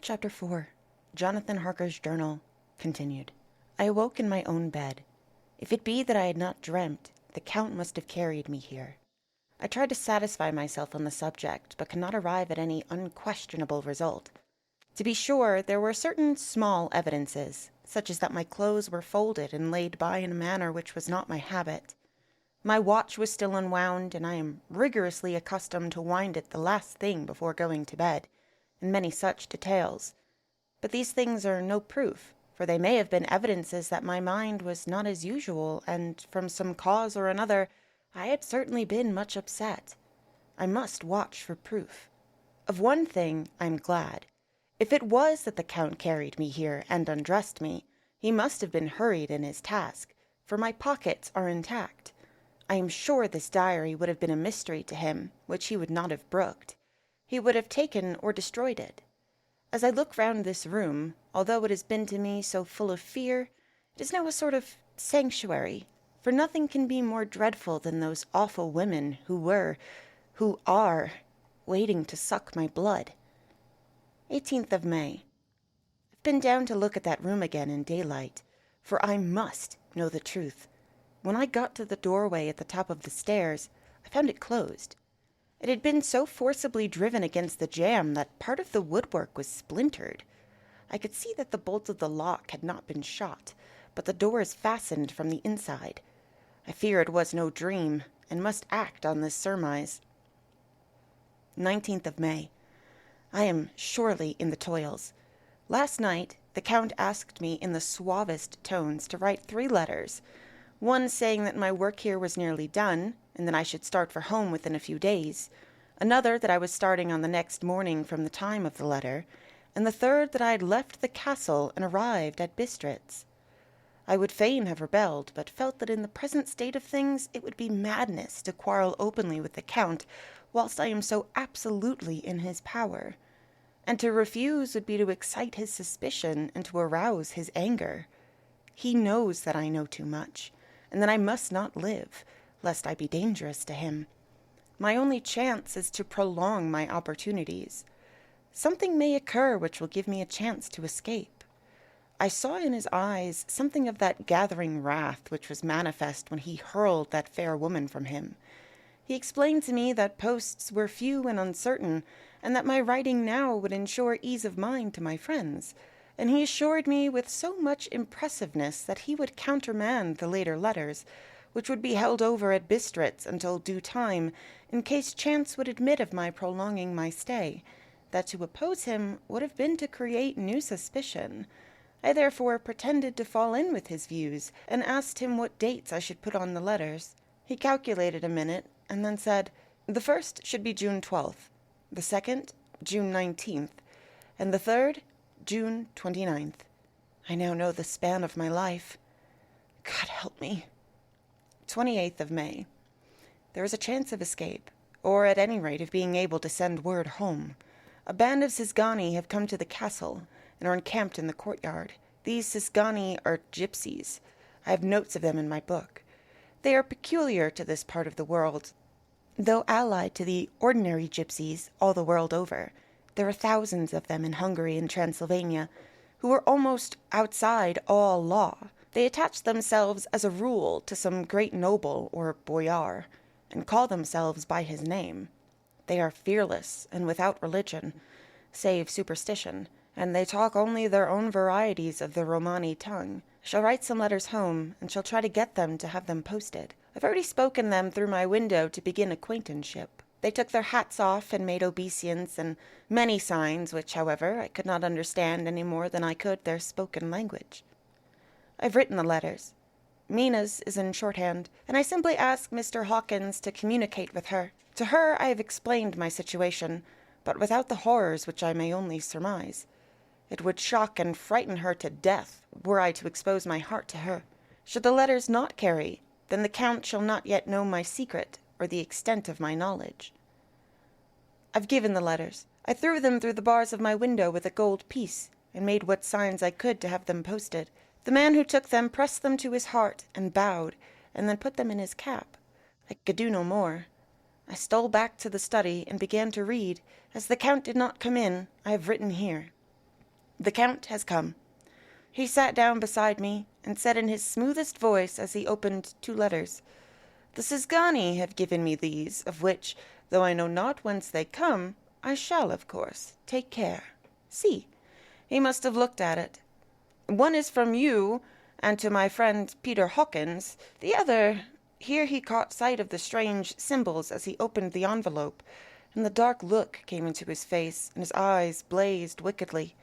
Chapter 4. Jonathan Harker's Journal. Continued. I awoke in my own bed. If it be that I had not dreamt, the Count must have carried me here. I tried to satisfy myself on the subject, but could not arrive at any unquestionable result. To be sure, there were certain small evidences, such as that my clothes were folded and laid by in a manner which was not my habit. My watch was still unwound, and I am rigorously accustomed to wind it the last thing before going to bed, and many such details. But these things are no proof, for they may have been evidences that my mind was not as usual, and from some cause or another I had certainly been much upset. I must watch for proof. Of one thing I am glad. If it was that the Count carried me here and undressed me, he must have been hurried in his task, for my pockets are intact. I am sure this diary would have been a mystery to him, which he would not have brooked. He would have taken or destroyed it. As I look round this room, although it has been to me so full of fear, it is now a sort of sanctuary, for nothing can be more dreadful than those awful women who are, waiting to suck my blood. 18th of May. I've been down to look at that room again in daylight, for I must know the truth. When I got to the doorway at the top of the stairs, I found it closed. It had been so forcibly driven against the jamb that part of the woodwork was splintered. I could see that the bolts of the lock had not been shot, but the door is fastened from the inside. I fear it was no dream, and must act on this surmise. 19th of May. I am surely in the toils. Last night the Count asked me in the suavest tones to write 3 letters, one saying that my work here was nearly done, and that I should start for home within a few days, another that I was starting on the next morning from the time of the letter, and the third that I had left the castle and arrived at Bistritz. I would fain have rebelled, but felt that in the present state of things it would be madness to quarrel openly with the Count whilst I am so absolutely in his power, and to refuse would be to excite his suspicion and to arouse his anger. He knows that I know too much, and that I must not live, lest I be dangerous to him. My only chance is to prolong my opportunities. Something may occur which will give me a chance to escape. I saw in his eyes something of that gathering wrath which was manifest when he hurled that fair woman from him. He explained to me that posts were few and uncertain, and that my writing now would ensure ease of mind to my friends, and he assured me with so much impressiveness that he would countermand the later letters, which would be held over at Bistritz until due time, in case chance would admit of my prolonging my stay, that to oppose him would have been to create new suspicion. I therefore pretended to fall in with his views, and asked him what dates I should put on the letters. He calculated a minute, and then said, the first should be June 12th, the second, June 19th, and the third, June 29th. I now know the span of my life. God help me. 28th of May. There is a chance of escape, or at any rate of being able to send word home. A band of Cisgani have come to the castle, and are encamped in the courtyard. These Cisgani are gypsies. I have notes of them in my book. They are peculiar to this part of the world, though allied to the ordinary gypsies all the world over. There are thousands of them in Hungary and Transylvania, who are almost outside all law. They attach themselves as a rule to some great noble or boyar, and call themselves by his name. They are fearless and without religion, save superstition, and they talk only their own varieties of the Romani tongue. I shall write some letters home, and shall try to get them to have them posted. I've already spoken them through my window to begin acquaintanceship. They took their hats off and made obeisance and many signs, which, however, I could not understand any more than I could their spoken language. I've written the letters. Mina's is in shorthand, and I simply ask Mr. Hawkins to communicate with her. To her I have explained my situation, but without the horrors which I may only surmise. It would shock and frighten her to death were I to expose my heart to her. Should the letters not carry, then the Count shall not yet know my secret or the extent of my knowledge. I've given the letters. I threw them through the bars of my window with a gold piece, and made what signs I could to have them posted. The man who took them pressed them to his heart and bowed, and then put them in his cap. I could do no more. I stole back to the study and began to read. As the Count did not come in, I have written here. The Count has come. He sat down beside me and said in his smoothest voice as he opened 2 letters, "The Sisgani have given me these, of which, though I know not whence they come, I shall, of course, take care. See." He must have looked at it. "One is from you, and to my friend Peter Hawkins. The other—" Here he caught sight of the strange symbols as he opened the envelope, and the dark look came into his face, and his eyes blazed wickedly.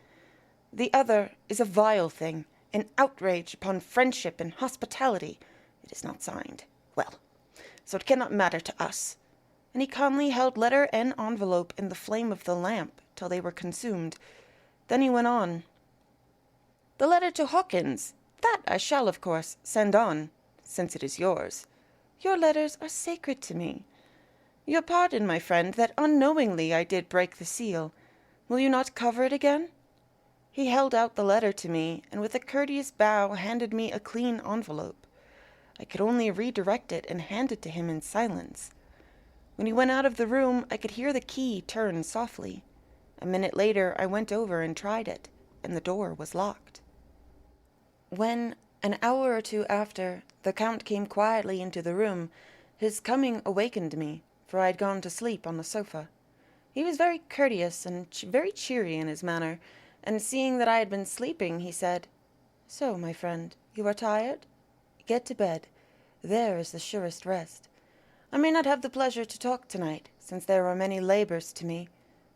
"The other is a vile thing, an outrage upon friendship and hospitality. It is not signed. Well, so it cannot matter to us." And he calmly held letter and envelope in the flame of the lamp till they were consumed. Then he went on. "The letter to Hawkins, that I shall, of course, send on, since it is yours. Your letters are sacred to me. Your pardon, my friend, that unknowingly I did break the seal. Will you not cover it again?" He held out the letter to me, and with a courteous bow handed me a clean envelope. I could only redirect it and hand it to him in silence. When he went out of the room, I could hear the key turn softly. A minute later I went over and tried it, and the door was locked. When, an hour or 2 after, the Count came quietly into the room, his coming awakened me, for I had gone to sleep on the sofa. He was very courteous and very cheery in his manner, and seeing that I had been sleeping, he said, "So, my friend, you are tired? Get to bed. There is the surest rest. I may not have the pleasure to talk tonight, since there are many labors to me,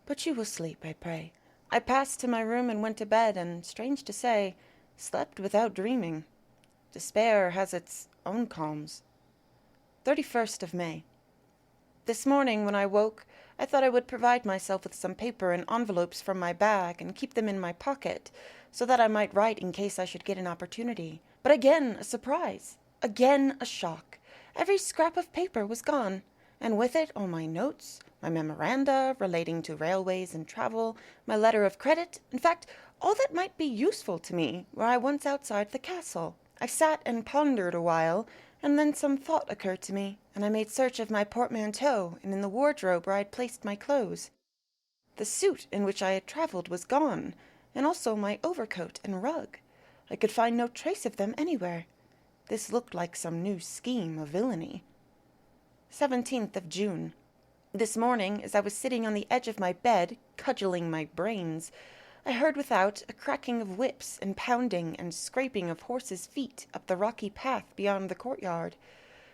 but you will sleep, I pray." I passed to my room and went to bed, and, strange to say, slept without dreaming. Despair has its own calms. 31st of May. This morning, when I woke, I thought I would provide myself with some paper and envelopes from my bag and keep them in my pocket, so that I might write in case I should get an opportunity. But again a surprise, again a shock. Every scrap of paper was gone, and with it all my notes, my memoranda relating to railways and travel, my letter of credit, in fact, all that might be useful to me were I once outside the castle. I sat and pondered a while, and then some thought occurred to me, and I made search of my portmanteau and in the wardrobe where I had placed my clothes. The suit in which I had travelled was gone, and also my overcoat and rug. I could find no trace of them anywhere. This looked like some new scheme of villainy. 17th of June. This morning, as I was sitting on the edge of my bed, cudgelling my brains, I heard without a cracking of whips and pounding and scraping of horses' feet up the rocky path beyond the courtyard.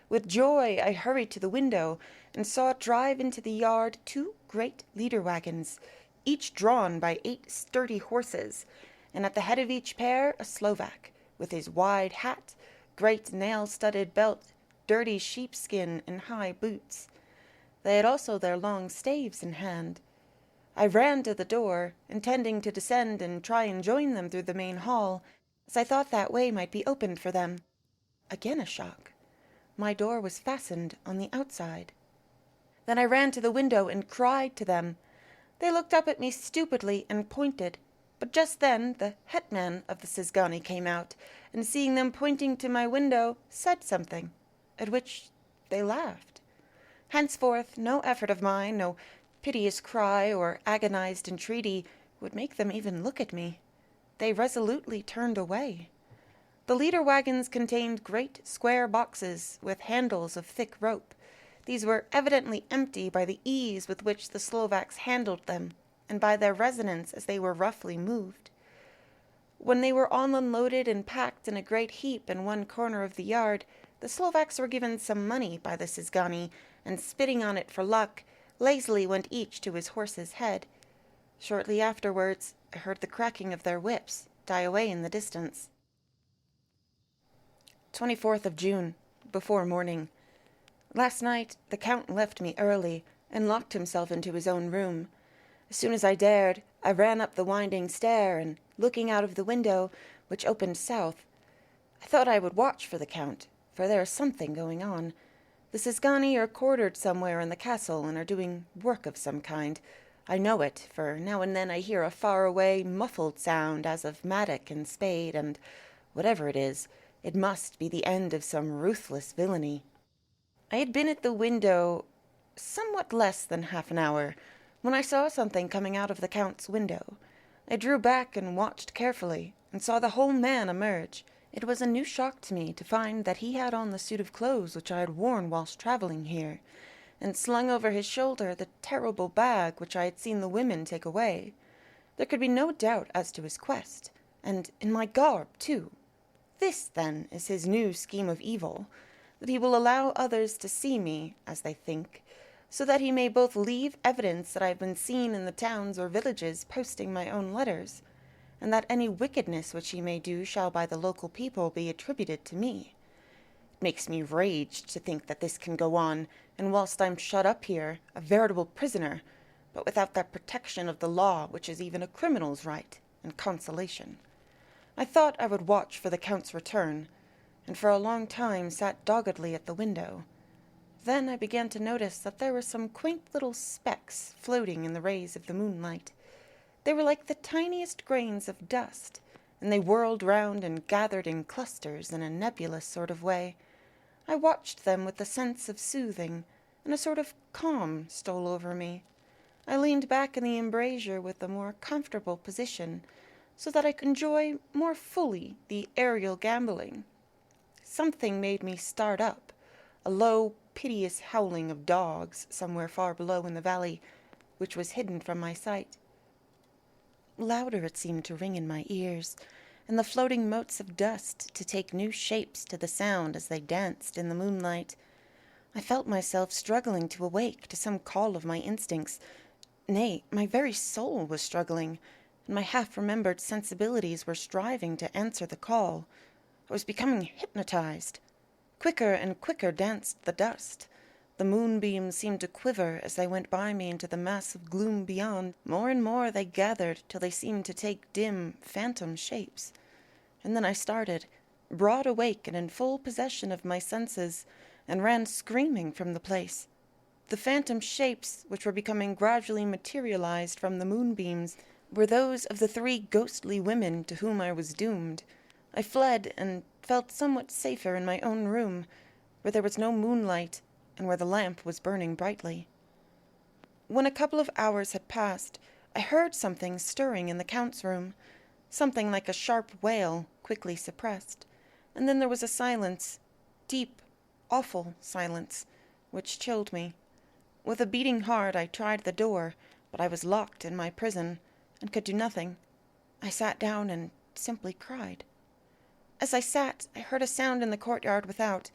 With joy I hurried to the window and saw drive into the yard 2 great leader wagons, each drawn by 8 sturdy horses, and at the head of each pair a Slovak, with his wide hat, great nail-studded belt, dirty sheepskin, and high boots. They had also their long staves in hand. I ran to the door, intending to descend and try and join them through the main hall, as I thought that way might be opened for them. Again a shock. My door was fastened on the outside. Then I ran to the window and cried to them. They looked up at me stupidly and pointed, but just then the hetman of the Sisgani came out, and seeing them pointing to my window, said something, at which they laughed. Henceforth no effort of mine, no piteous cry or agonized entreaty would make them even look at me. They resolutely turned away. The leader wagons contained great square boxes with handles of thick rope. These were evidently empty by the ease with which the Slovaks handled them, and by their resonance as they were roughly moved. When they were all unloaded and packed in a great heap in one corner of the yard, the Slovaks were given some money by the Sisgani, and spitting on it for luck, lazily went each to his horse's head. Shortly afterwards, I heard the cracking of their whips die away in the distance. 24th of June, before morning. Last night the Count left me early, and locked himself into his own room. As soon as I dared, I ran up the winding stair, and, looking out of the window, which opened south, I thought I would watch for the Count, for there is something going on. The Sisgani are quartered somewhere in the castle, and are doing work of some kind. I know it, for now and then I hear a far-away, muffled sound as of mattock and spade, and, whatever it is, it must be the end of some ruthless villainy. I had been at the window somewhat less than half an hour, when I saw something coming out of the Count's window. I drew back and watched carefully, and saw the whole man emerge. It was a new shock to me to find that he had on the suit of clothes which I had worn whilst travelling here, and slung over his shoulder the terrible bag which I had seen the women take away. There could be no doubt as to his quest, and in my garb, too. This, then, is his new scheme of evil, that he will allow others to see me, as they think, so that he may both leave evidence that I have been seen in the towns or villages posting my own letters, and that any wickedness which he may do shall by the local people be attributed to me. It makes me rage to think that this can go on, and whilst I'm shut up here, a veritable prisoner, but without that protection of the law which is even a criminal's right and consolation. I thought I would watch for the Count's return, and for a long time sat doggedly at the window. Then I began to notice that there were some quaint little specks floating in the rays of the moonlight. They were like the tiniest grains of dust, and they whirled round and gathered in clusters in a nebulous sort of way. I watched them with a sense of soothing, and a sort of calm stole over me. I leaned back in the embrasure with a more comfortable position, so that I could enjoy more fully the aerial gambolling. Something made me start up, a low, piteous howling of dogs somewhere far below in the valley, which was hidden from my sight. Louder it seemed to ring in my ears, and the floating motes of dust to take new shapes to the sound as they danced in the moonlight. I felt myself struggling to awake to some call of my instincts. Nay, my very soul was struggling, and my half-remembered sensibilities were striving to answer the call. I was becoming hypnotized. Quicker and quicker danced the dust. The moonbeams seemed to quiver as they went by me into the mass of gloom beyond. More and more they gathered till they seemed to take dim, phantom shapes. And then I started, broad awake and in full possession of my senses, and ran screaming from the place. The phantom shapes, which were becoming gradually materialized from the moonbeams, were those of the 3 ghostly women to whom I was doomed. I fled, and felt somewhat safer in my own room, where there was no moonlight, and where the lamp was burning brightly. When a couple of hours had passed, I heard something stirring in the Count's room, something like a sharp wail, quickly suppressed, and then there was a silence, deep, awful silence, which chilled me. With a beating heart I tried the door, but I was locked in my prison, and could do nothing. I sat down and simply cried. As I sat, I heard a sound in the courtyard without,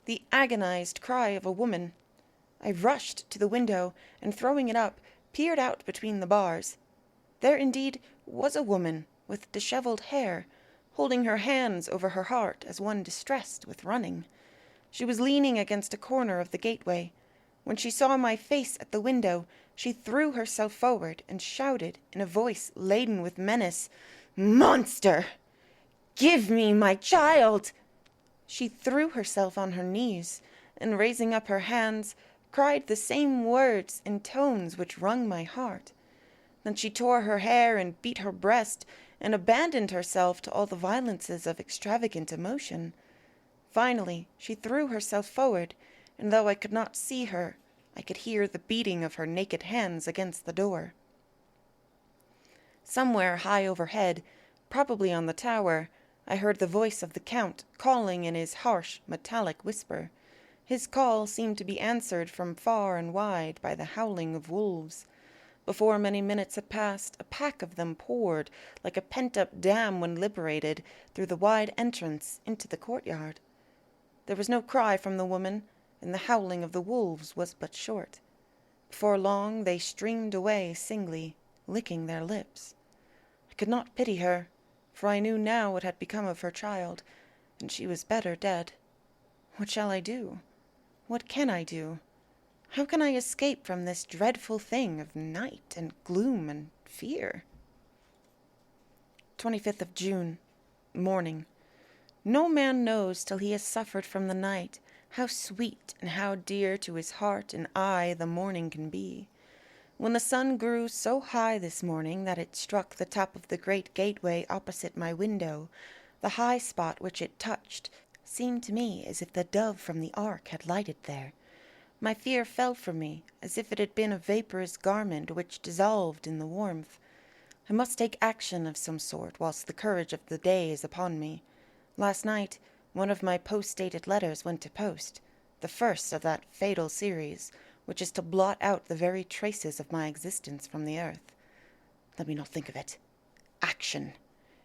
the agonized cry of a woman. I rushed to the window, and throwing it up, peered out between the bars. There indeed was a woman, with dishevelled hair, holding her hands over her heart as one distressed with running. She was leaning against a corner of the gateway. When she saw my face at the window, she threw herself forward and shouted in a voice laden with menace, "Monster! Give me my child!" She threw herself on her knees, and raising up her hands, cried the same words in tones which wrung my heart. Then she tore her hair and beat her breast, and abandoned herself to all the violences of extravagant emotion. Finally, she threw herself forward, and though I could not see her, I could hear the beating of her naked hands against the door. Somewhere high overhead, probably on the tower, I heard the voice of the Count calling in his harsh, metallic whisper. His call seemed to be answered from far and wide by the howling of wolves. Before many minutes had passed, a pack of them poured, like a pent-up dam when liberated, through the wide entrance into the courtyard. There was no cry from the woman, and the howling of the wolves was but short. Before long they streamed away singly, licking their lips. I could not pity her, for I knew now what had become of her child, and she was better dead. What shall I do? What can I do? How can I escape from this dreadful thing of night and gloom and fear? 25th of June, morning. No man knows till he has suffered from the night how sweet and how dear to his heart and eye the morning can be. When the sun grew so high this morning that it struck the top of the great gateway opposite my window, the high spot which it touched seemed to me as if the dove from the ark had lighted there. My fear fell from me as if it had been a vaporous garment which dissolved in the warmth. I must take action of some sort whilst the courage of the day is upon me. Last night, one of my post-dated letters went to post, the first of that fatal series, which is to blot out the very traces of my existence from the earth. Let me not think of it. Action.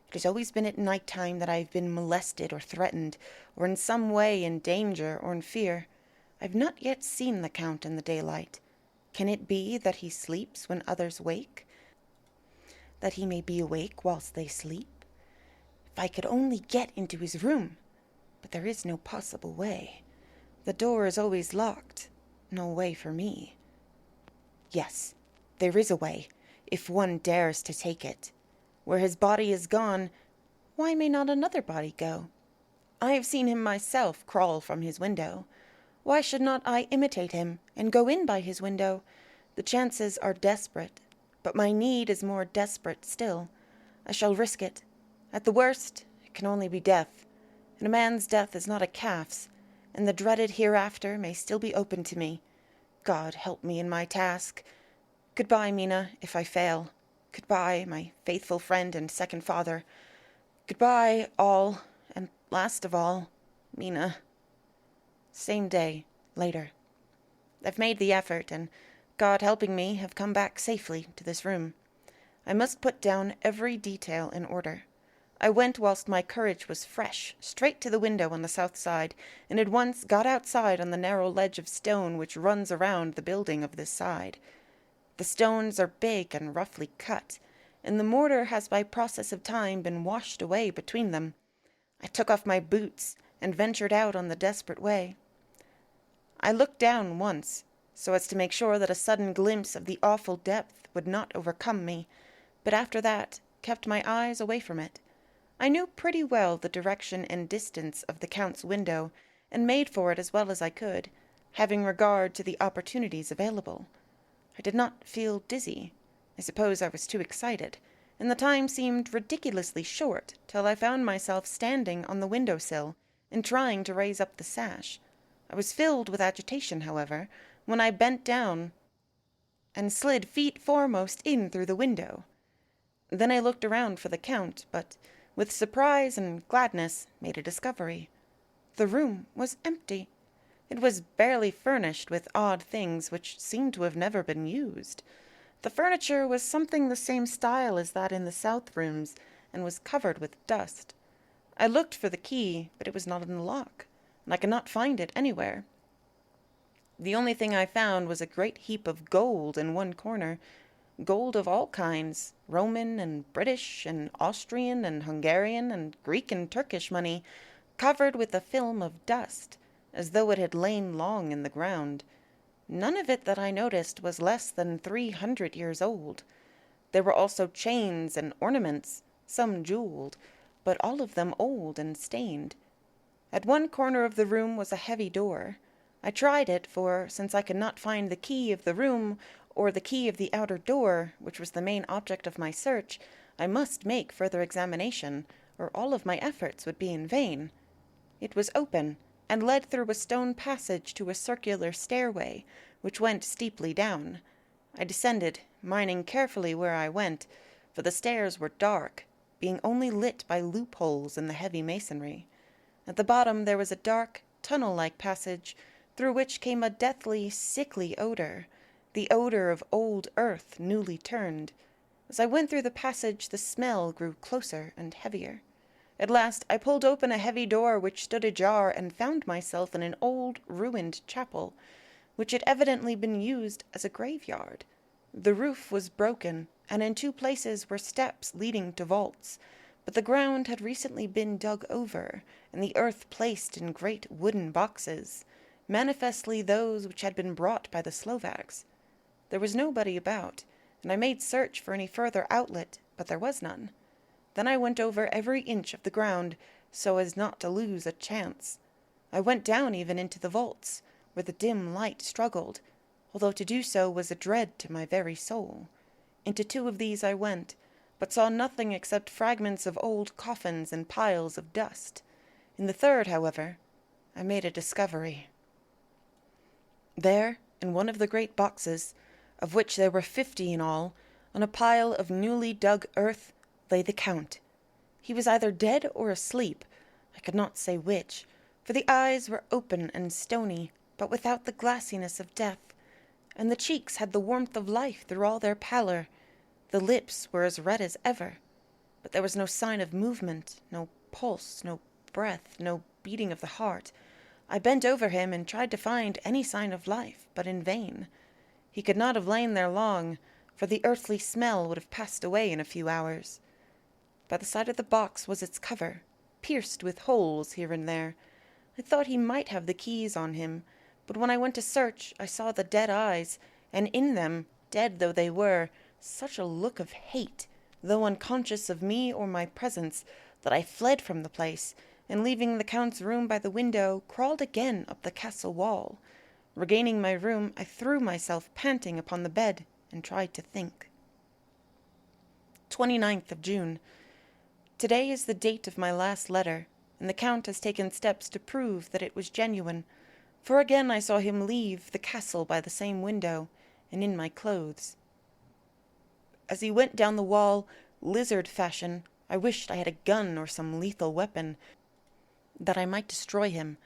It has always been at night time that I have been molested or threatened, or in some way in danger or in fear. I have not yet seen the Count in the daylight. Can it be that he sleeps when others wake? That he may be awake whilst they sleep? If I could only get into his room! But there is no possible way. The door is always locked. No way for me. Yes, there is a way, if one dares to take it. Where his body is gone, why may not another body go? I have seen him myself crawl from his window. Why should not I imitate him and go in by his window? The chances are desperate, but my need is more desperate still. I shall risk it. At the worst, it can only be death, and a man's death is not a calf's, and the dreaded hereafter may still be open to me. God help me in my task. Goodbye, Mina, if I fail. Goodbye, my faithful friend and second father. Goodbye, all, and last of all, Mina. Same day, later. I've made the effort, and God helping me, have come back safely to this room. I must put down every detail in order. I went whilst my courage was fresh, straight to the window on the south side, and at once got outside on the narrow ledge of stone which runs around the building of this side. The stones are big and roughly cut, and the mortar has by process of time been washed away between them. I took off my boots and ventured out on the desperate way. I looked down once, so as to make sure that a sudden glimpse of the awful depth would not overcome me, but after that kept my eyes away from it. I knew pretty well the direction and distance of the Count's window, and made for it as well as I could, having regard to the opportunities available. I did not feel dizzy. I suppose I was too excited, and the time seemed ridiculously short till I found myself standing on the window-sill and trying to raise up the sash. I was filled with agitation, however, when I bent down and slid feet foremost in through the window. Then I looked around for the Count, but with surprise and gladness made a discovery. The room was empty. It was barely furnished with odd things which seemed to have never been used. The furniture was something the same style as that in the south rooms, and was covered with dust. I looked for the key, but it was not in the lock, and I could not find it anywhere. The only thing I found was a great heap of gold in one corner, gold of all kinds, Roman and British and Austrian and Hungarian and Greek and Turkish money, covered with a film of dust, as though it had lain long in the ground. None of it that I noticed was less than 300 years old. There were also chains and ornaments, some jeweled, but all of them old and stained. At one corner of the room was a heavy door. I tried it, for since I could not find the key of the room or the key of the outer door, which was the main object of my search, I must make further examination, or all of my efforts would be in vain. It was open, and led through a stone passage to a circular stairway, which went steeply down. I descended, minding carefully where I went, for the stairs were dark, being only lit by loopholes in the heavy masonry. At the bottom there was a dark, tunnel-like passage, through which came a deathly, sickly odor, the odor of old earth newly turned. As I went through the passage, the smell grew closer and heavier. At last I pulled open a heavy door which stood ajar, and found myself in an old, ruined chapel, which had evidently been used as a graveyard. The roof was broken, and in 2 places were steps leading to vaults, but the ground had recently been dug over, and the earth placed in great wooden boxes, manifestly those which had been brought by the Slovaks. There was nobody about, and I made search for any further outlet, but there was none. Then I went over every inch of the ground, so as not to lose a chance. I went down even into the vaults, where the dim light struggled, although to do so was a dread to my very soul. Into 2 of these I went, but saw nothing except fragments of old coffins and piles of dust. In the 3rd, however, I made a discovery. There, in one of the great boxes, of which there were 50 in all, On a pile of newly dug earth lay the Count. He was either dead or asleep, I could not say which, for the eyes were open and stony, but without the glassiness of death, and the cheeks had the warmth of life through all their pallor. The lips were as red as ever, but there was no sign of movement, no pulse, no breath, no beating of the heart. I bent over him and tried to find any sign of life, but in vain. He could not have lain there long, for the earthly smell would have passed away in a few hours. By the side of the box was its cover, pierced with holes here and there. I thought he might have the keys on him, but when I went to search, I saw the dead eyes, and in them, dead though they were, such a look of hate, though unconscious of me or my presence, that I fled from the place, and leaving the Count's room by the window, crawled again up the castle wall. Regaining my room, I threw myself panting upon the bed, and tried to think. 29th of June. Today is the date of my last letter, and the Count has taken steps to prove that it was genuine, for again I saw him leave the castle by the same window, and in my clothes. As he went down the wall, lizard fashion, I wished I had a gun or some lethal weapon, that I might destroy him,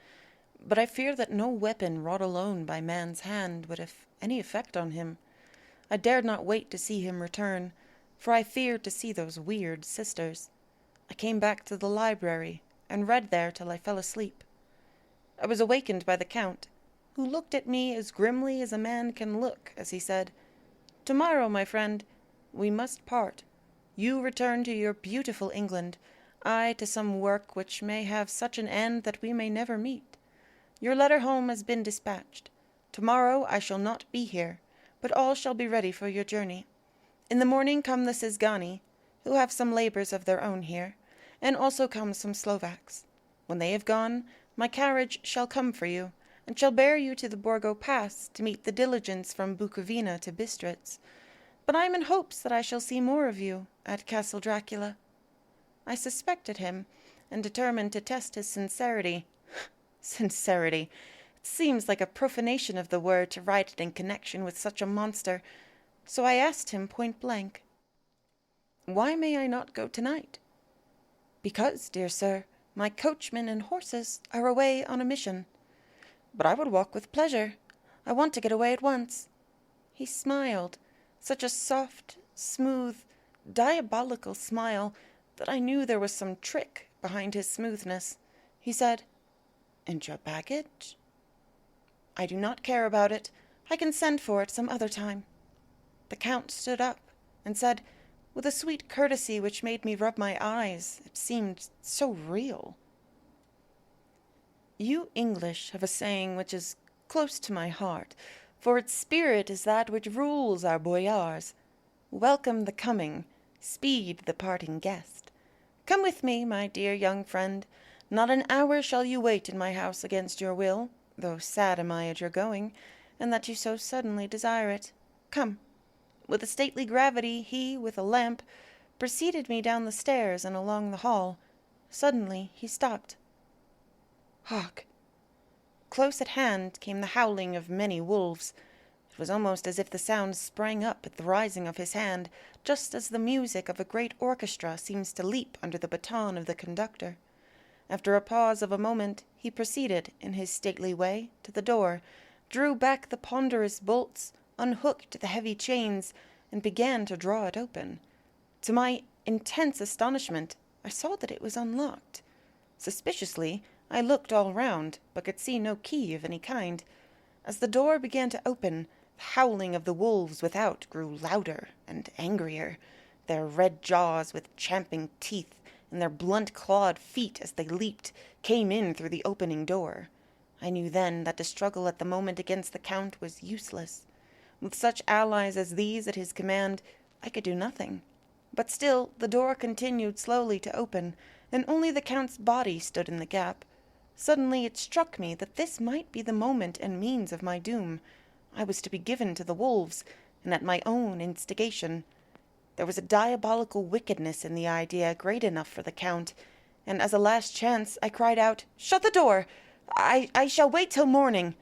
but I fear that no weapon wrought alone by man's hand would have any effect on him. I dared not wait to see him return, for I feared to see those weird sisters. I came back to the library, and read there till I fell asleep. I was awakened by the Count, who looked at me as grimly as a man can look, as he said, "Tomorrow, my friend, we must part. You return to your beautiful England, I to some work which may have such an end that we may never meet. Your letter home has been dispatched. Tomorrow I shall not be here, but all shall be ready for your journey. In the morning come the Szgany, who have some labors of their own here, and also come some Slovaks. When they have gone, my carriage shall come for you, and shall bear you to the Borgo Pass to meet the diligence from Bukovina to Bistritz. But I am in hopes that I shall see more of you at Castle Dracula." I suspected him, and determined to test his sincerity. Sincerity! It seems like a profanation of the word to write it in connection with such a monster, so I asked him point blank, "Why may I not go tonight?" "Because, dear sir, my coachman and horses are away on a mission." "But I would walk with pleasure. I want to get away at once." He smiled, such a soft, smooth, diabolical smile that I knew there was some trick behind his smoothness. He said, "And your baggage?" "I do not care about it. I can send for it some other time." The Count stood up and said, with a sweet courtesy which made me rub my eyes, it seemed so real, "You English have a saying which is close to my heart, for its spirit is that which rules our boyars. Welcome the coming, speed the parting guest. Come with me, my dear young friend. Not an hour shall you wait in my house against your will, though sad am I at your going, and that you so suddenly desire it. Come." With a stately gravity, he, with a lamp, preceded me down the stairs and along the hall. Suddenly he stopped. Hark! Close at hand came the howling of many wolves. It was almost as if the sound sprang up at the rising of his hand, just as the music of a great orchestra seems to leap under the baton of the conductor. After a pause of a moment, he proceeded, in his stately way, to the door, drew back the ponderous bolts, unhooked the heavy chains, and began to draw it open. To my intense astonishment, I saw that it was unlocked. Suspiciously, I looked all round, but could see no key of any kind. As the door began to open, the howling of the wolves without grew louder and angrier, their red jaws with champing teeth, and their blunt-clawed feet as they leaped, came in through the opening door. I knew then that to struggle at the moment against the Count was useless. With such allies as these at his command, I could do nothing. But still the door continued slowly to open, and only the Count's body stood in the gap. Suddenly it struck me that this might be the moment and means of my doom. I was to be given to the wolves, and at my own instigation. There was a diabolical wickedness in the idea great enough for the Count, and as a last chance I cried out, "Shut the door! I shall wait till morning,"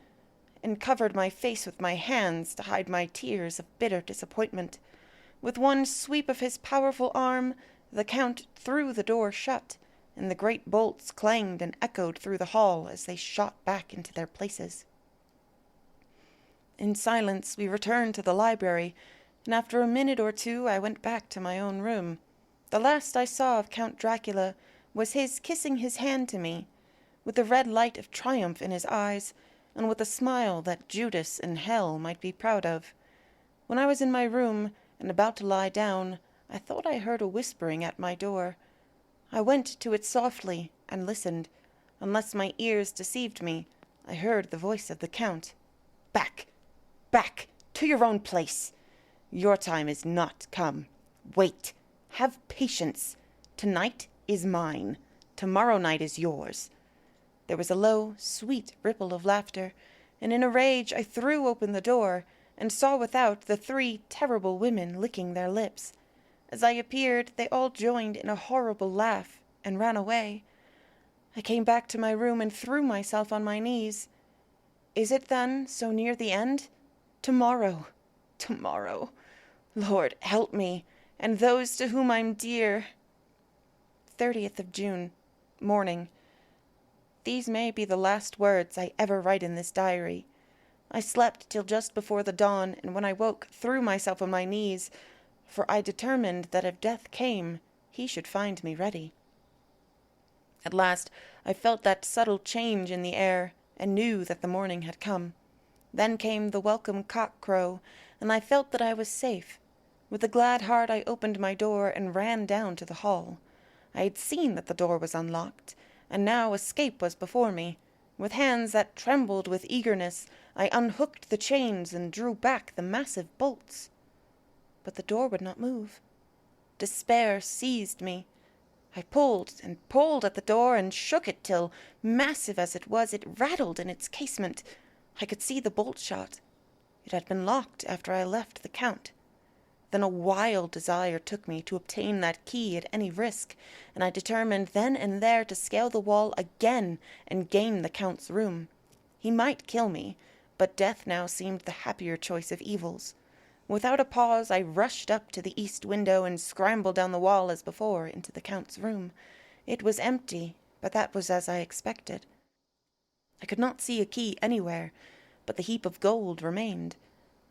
and covered my face with my hands to hide my tears of bitter disappointment. With one sweep of his powerful arm, the Count threw the door shut, and the great bolts clanged and echoed through the hall as they shot back into their places. In silence we returned to the library, and after a minute or two I went back to my own room. The last I saw of Count Dracula was his kissing his hand to me, with the red light of triumph in his eyes, and with a smile that Judas in hell might be proud of. When I was in my room and about to lie down, I thought I heard a whispering at my door. I went to it softly and listened. Unless my ears deceived me, I heard the voice of the Count. "Back! Back! To your own place! Your time is not come. Wait! Have patience! Tonight is mine. Tomorrow night is yours." There was a low, sweet ripple of laughter, and in a rage I threw open the door, and saw without the 3 terrible women licking their lips. As I appeared, they all joined in a horrible laugh, and ran away. I came back to my room and threw myself on my knees. Is it then so near the end? Tomorrow, tomorrow. Lord, help me, and those to whom I'm dear. 30th of June, morning. These may be the last words I ever write in this diary. I slept till just before the dawn, and when I woke, threw myself on my knees, for I determined that if death came, he should find me ready. At last I felt that subtle change in the air, and knew that the morning had come. Then came the welcome cock-crow, and I felt that I was safe. With a glad heart I opened my door and ran down to the hall. I had seen that the door was unlocked, and now escape was before me. With hands that trembled with eagerness, I unhooked the chains and drew back the massive bolts. But the door would not move. Despair seized me. I pulled and pulled at the door and shook it till, massive as it was, it rattled in its casement. I could see the bolt shot. It had been locked after I left the Count. Then a wild desire took me to obtain that key at any risk, and I determined then and there to scale the wall again and gain the Count's room. He might kill me, but death now seemed the happier choice of evils. Without a pause I rushed up to the east window and scrambled down the wall as before into the Count's room. It was empty, but that was as I expected. I could not see a key anywhere, but the heap of gold remained.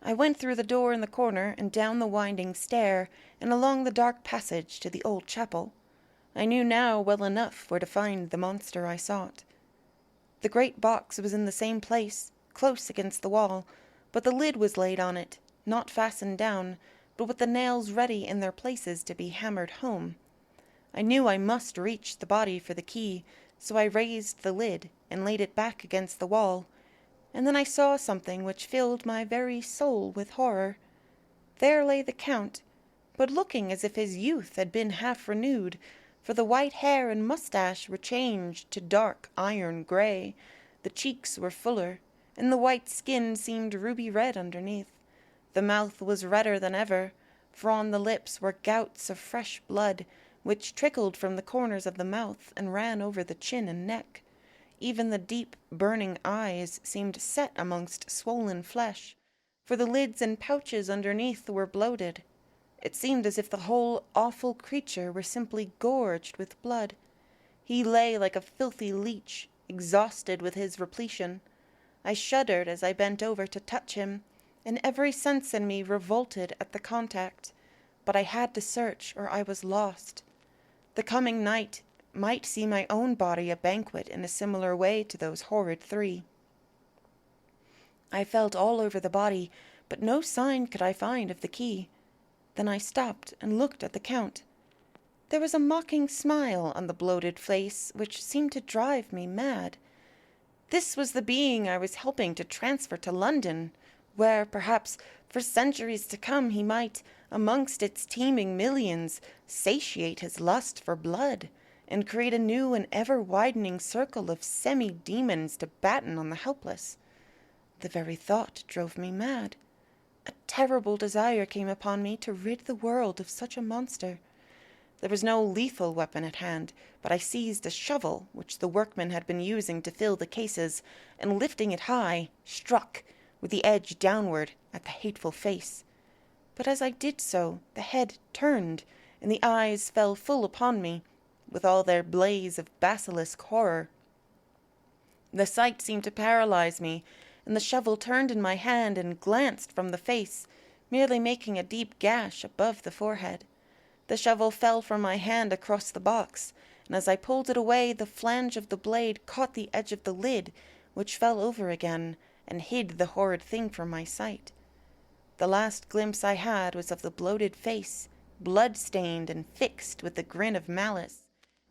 I went through the door in the corner and down the winding stair and along the dark passage to the old chapel. I knew now well enough where to find the monster I sought. The great box was in the same place, close against the wall, but the lid was laid on it, not fastened down, but with the nails ready in their places to be hammered home. I knew I must reach the body for the key, so I raised the lid and laid it back against the wall, and then I saw something which filled my very soul with horror. There lay the Count, but looking as if his youth had been half renewed, for the white hair and moustache were changed to dark iron grey, the cheeks were fuller, and the white skin seemed ruby red underneath. The mouth was redder than ever, for on the lips were gouts of fresh blood, which trickled from the corners of the mouth and ran over the chin and neck. Even the deep, burning eyes seemed set amongst swollen flesh, for the lids and pouches underneath were bloated. It seemed as if the whole awful creature were simply gorged with blood. He lay like a filthy leech, exhausted with his repletion. I shuddered as I bent over to touch him, and every sense in me revolted at the contact, but I had to search or I was lost. The coming night might see my own body a banquet in a similar way to those horrid 3. I felt all over the body, but no sign could I find of the key. Then I stopped and looked at the Count. There was a mocking smile on the bloated face which seemed to drive me mad. This was the being I was helping to transfer to London, where, perhaps, for centuries to come he might, amongst its teeming millions, satiate his lust for blood, and create a new and ever-widening circle of semi-demons to batten on the helpless. The very thought drove me mad. A terrible desire came upon me to rid the world of such a monster. There was no lethal weapon at hand, but I seized a shovel which the workmen had been using to fill the cases, and lifting it high, struck, with the edge downward, at the hateful face. But as I did so, the head turned, and the eyes fell full upon me, with all their blaze of basilisk horror. The sight seemed to paralyze me, and the shovel turned in my hand and glanced from the face, merely making a deep gash above the forehead. The shovel fell from my hand across the box, and as I pulled it away, the flange of the blade caught the edge of the lid, which fell over again, and hid the horrid thing from my sight. The last glimpse I had was of the bloated face, blood-stained and fixed with the grin of malice,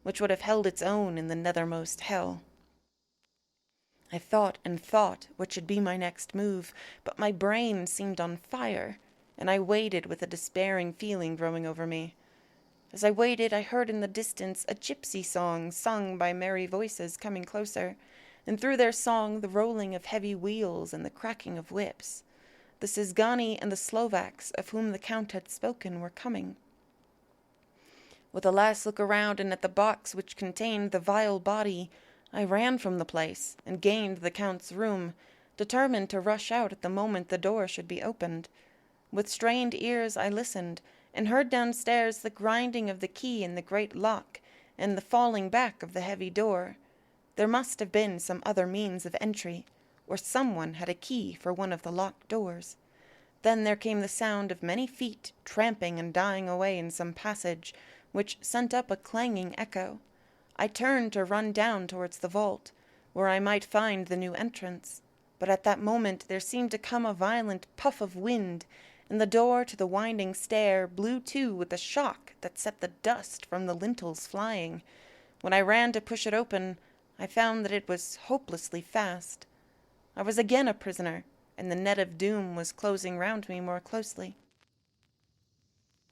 which would have held its own in the nethermost hell. I thought and thought what should be my next move, but my brain seemed on fire, and I waited with a despairing feeling growing over me. As I waited, I heard in the distance a gypsy song sung by merry voices coming closer, and through their song the rolling of heavy wheels and the cracking of whips. The Szgany and the Slovaks of whom the Count had spoken were coming. With a last look around and at the box which contained the vile body, I ran from the place and gained the Count's room, determined to rush out at the moment the door should be opened. With strained ears I listened, and heard downstairs the grinding of the key in the great lock, and the falling back of the heavy door. There must have been some other means of entry, or someone had a key for one of the locked doors. Then there came the sound of many feet tramping and dying away in some passage, which sent up a clanging echo. I turned to run down towards the vault, where I might find the new entrance, but at that moment there seemed to come a violent puff of wind, and the door to the winding stair blew to with a shock that set the dust from the lintels flying. When I ran to push it open, I found that it was hopelessly fast. I was again a prisoner, and the net of doom was closing round me more closely.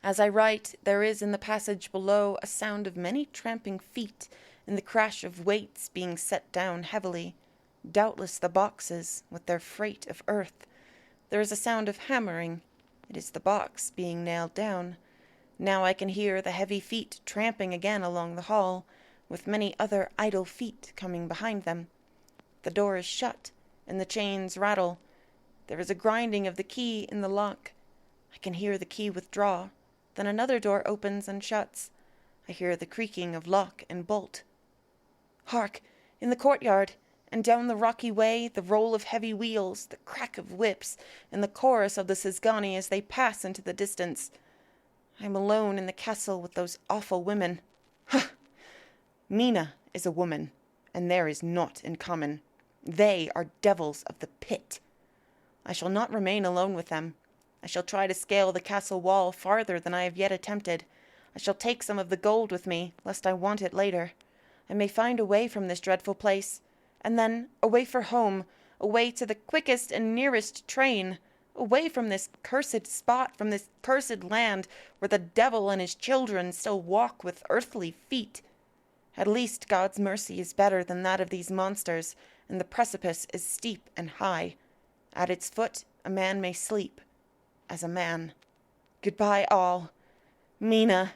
As I write, there is in the passage below a sound of many tramping feet, and the crash of weights being set down heavily, doubtless the boxes with their freight of earth. There is a sound of hammering. It is the box being nailed down. Now I can hear the heavy feet tramping again along the hall, with many other idle feet coming behind them. The door is shut, and the chains rattle. There is a grinding of the key in the lock. I can hear the key withdraw. Then another door opens and shuts. I hear the creaking of lock and bolt. Hark! In the courtyard, and down the rocky way, the roll of heavy wheels, the crack of whips, and the chorus of the Szgany as they pass into the distance. I am alone in the castle with those awful women. Ha! Mina is a woman, and there is naught in common. They are devils of the pit. I shall not remain alone with them. I shall try to scale the castle wall farther than I have yet attempted. I shall take some of the gold with me, lest I want it later. I may find a way from this dreadful place, and then away for home, away to the quickest and nearest train, away from this cursed spot, from this cursed land, where the devil and his children still walk with earthly feet. At least God's mercy is better than that of these monsters, and the precipice is steep and high. At its foot a man may sleep, as a man. Goodbye all. Mina.